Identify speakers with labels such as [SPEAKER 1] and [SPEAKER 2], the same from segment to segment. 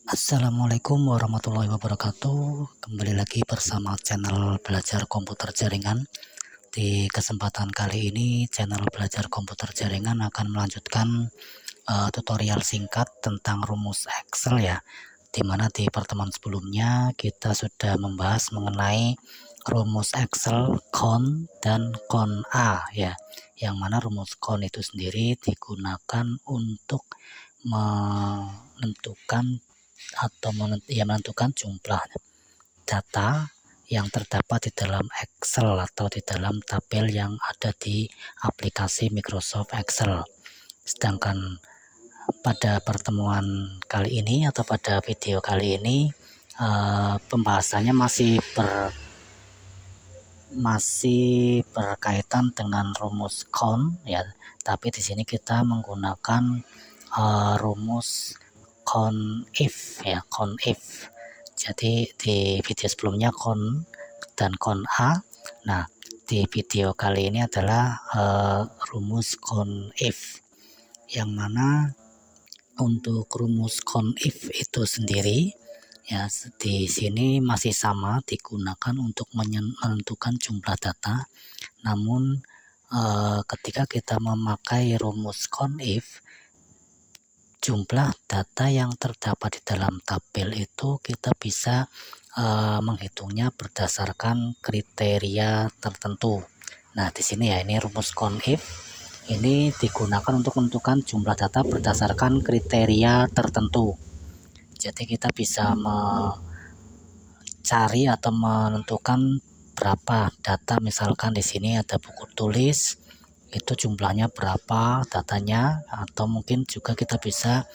[SPEAKER 1] Assalamualaikum warahmatullahi wabarakatuh. Kembali lagi bersama channel belajar komputer jaringan. Di kesempatan kali ini, channel belajar komputer jaringan akan melanjutkan tutorial singkat tentang rumus Excel ya. Dimana di pertemuan sebelumnya kita sudah membahas mengenai rumus Excel CON dan CON A ya. Yang mana rumus CON itu sendiri digunakan untuk menentukan menentukan jumlah data yang terdapat di dalam Excel atau di dalam tabel yang ada di aplikasi Microsoft Excel. Sedangkan pada pertemuan kali ini atau pada video kali ini pembahasannya masih berkaitan dengan rumus CON ya, tapi di sini kita menggunakan rumus CONIF ya, CONIF. Jadi di video sebelumnya CON dan CON A. Nah, di video kali ini adalah rumus CONIF, yang mana untuk rumus CONIF itu sendiri ya, di sini masih sama digunakan untuk menentukan jumlah data. Namun ketika kita memakai rumus CONIF, jumlah data yang terdapat di dalam tabel itu kita bisa menghitungnya berdasarkan kriteria tertentu. Nah, di sini ya, ini rumus CONIF ini digunakan untuk menentukan jumlah data berdasarkan kriteria tertentu. Jadi kita bisa mencari atau menentukan berapa data. Misalkan di sini ada buku tulis, itu jumlahnya berapa datanya, atau mungkin juga kita bisa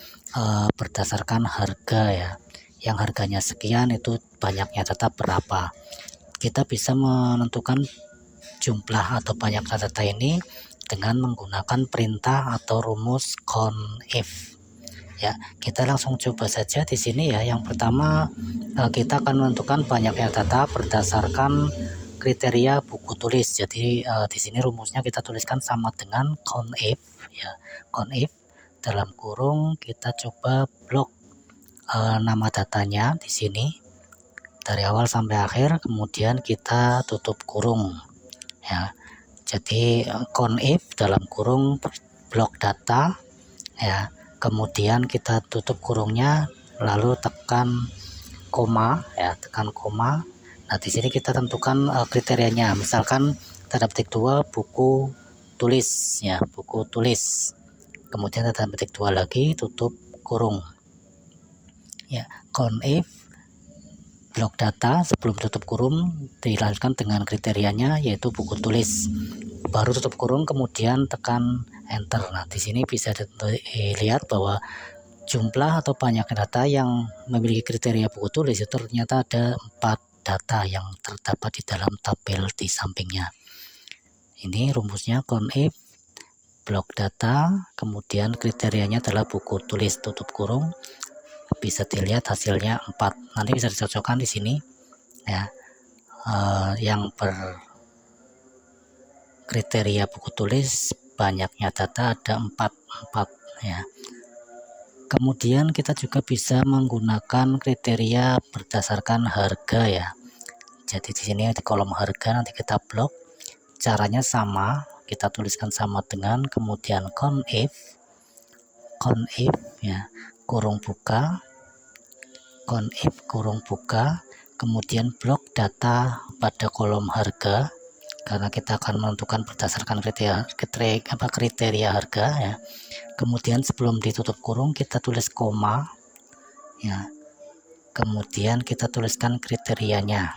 [SPEAKER 1] berdasarkan harga ya, yang harganya sekian itu banyaknya data berapa. Kita bisa menentukan jumlah atau banyak data ini dengan menggunakan perintah atau rumus CONIF ya. Kita langsung coba saja di sini ya. Yang pertama kita akan menentukan banyaknya data berdasarkan kriteria buku tulis. Jadi di sini rumusnya kita tuliskan sama dengan CONIF ya. CONIF dalam kurung kita coba blok nama datanya di sini dari awal sampai akhir, kemudian kita tutup kurung ya. Jadi CONIF dalam kurung blok data ya. Kemudian kita tutup kurungnya, lalu tekan koma ya, tekan koma. Nah, di sini kita tentukan kriterianya. Misalkan tanda petik 2 buku tulis ya, buku tulis. Kemudian tanda petik 2 lagi, tutup kurung. Ya, CONIF blok data sebelum tutup kurung dilanjutkan dengan kriterianya, yaitu buku tulis. Baru tutup kurung, kemudian tekan enter. Nah, di sini bisa dilihat bahwa jumlah atau banyak data yang memiliki kriteria buku tulis itu ternyata ada 4 data yang terdapat di dalam tabel di sampingnya. Ini rumusnya CONIF blok data, kemudian kriterianya adalah buku tulis, tutup kurung. Bisa dilihat hasilnya 4. Nanti bisa dicocokkan di sini ya. Yang berkriteria buku tulis banyaknya data ada 4 ya. Kemudian kita juga bisa menggunakan kriteria berdasarkan harga ya. Jadi di sini di kolom harga nanti kita blok. Caranya sama, kita tuliskan sama dengan kemudian CONIF ya, kurung buka, CONIF kurung buka, kemudian blok data pada kolom harga, karena kita akan menentukan berdasarkan kriteria harga ya. Kemudian sebelum ditutup kurung kita tulis koma ya. Kemudian kita tuliskan kriterianya.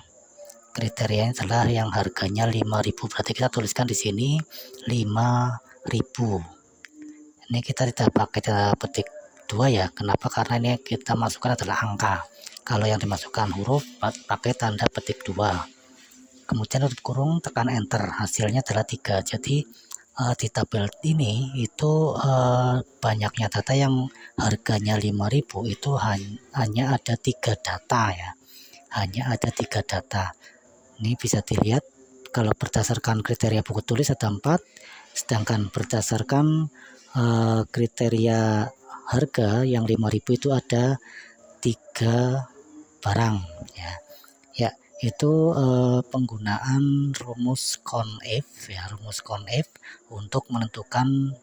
[SPEAKER 1] Kriterianya adalah yang harganya 5.000. Berarti kita tuliskan di sini 5.000. Ini kita tidak pakai tanda petik 2 ya. Kenapa? Karena ini kita masukkan adalah angka. Kalau yang dimasukkan huruf pakai tanda petik 2. Kemudian tutup kurung, tekan enter. Hasilnya adalah 3. Jadi di tabel ini itu banyaknya data yang harganya 5.000 itu hanya ada 3 data ya. Hanya ada 3 data. Ini bisa dilihat kalau berdasarkan kriteria buku tulis ada 4, sedangkan berdasarkan kriteria harga yang 5.000 itu ada 3 barang ya. Ya, itu penggunaan rumus CONIF ya, rumus CONIF untuk menentukan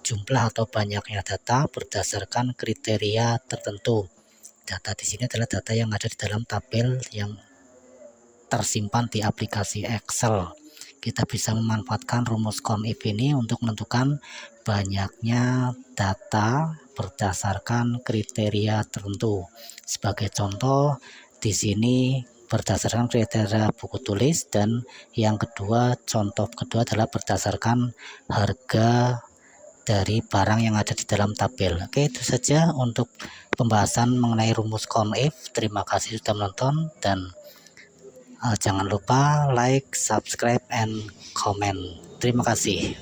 [SPEAKER 1] jumlah atau banyaknya data berdasarkan kriteria tertentu. Data di sini adalah data yang ada di dalam tabel yang tersimpan di aplikasi Excel. Kita bisa memanfaatkan rumus CONIF ini untuk menentukan banyaknya data berdasarkan kriteria tertentu. Sebagai contoh, di sini berdasarkan kriteria buku tulis, dan yang kedua, contoh kedua adalah berdasarkan harga dari barang yang ada di dalam tabel. Oke, itu saja untuk pembahasan mengenai rumus CONIF. Terima kasih sudah menonton, dan jangan lupa like, subscribe, and comment. Terima kasih.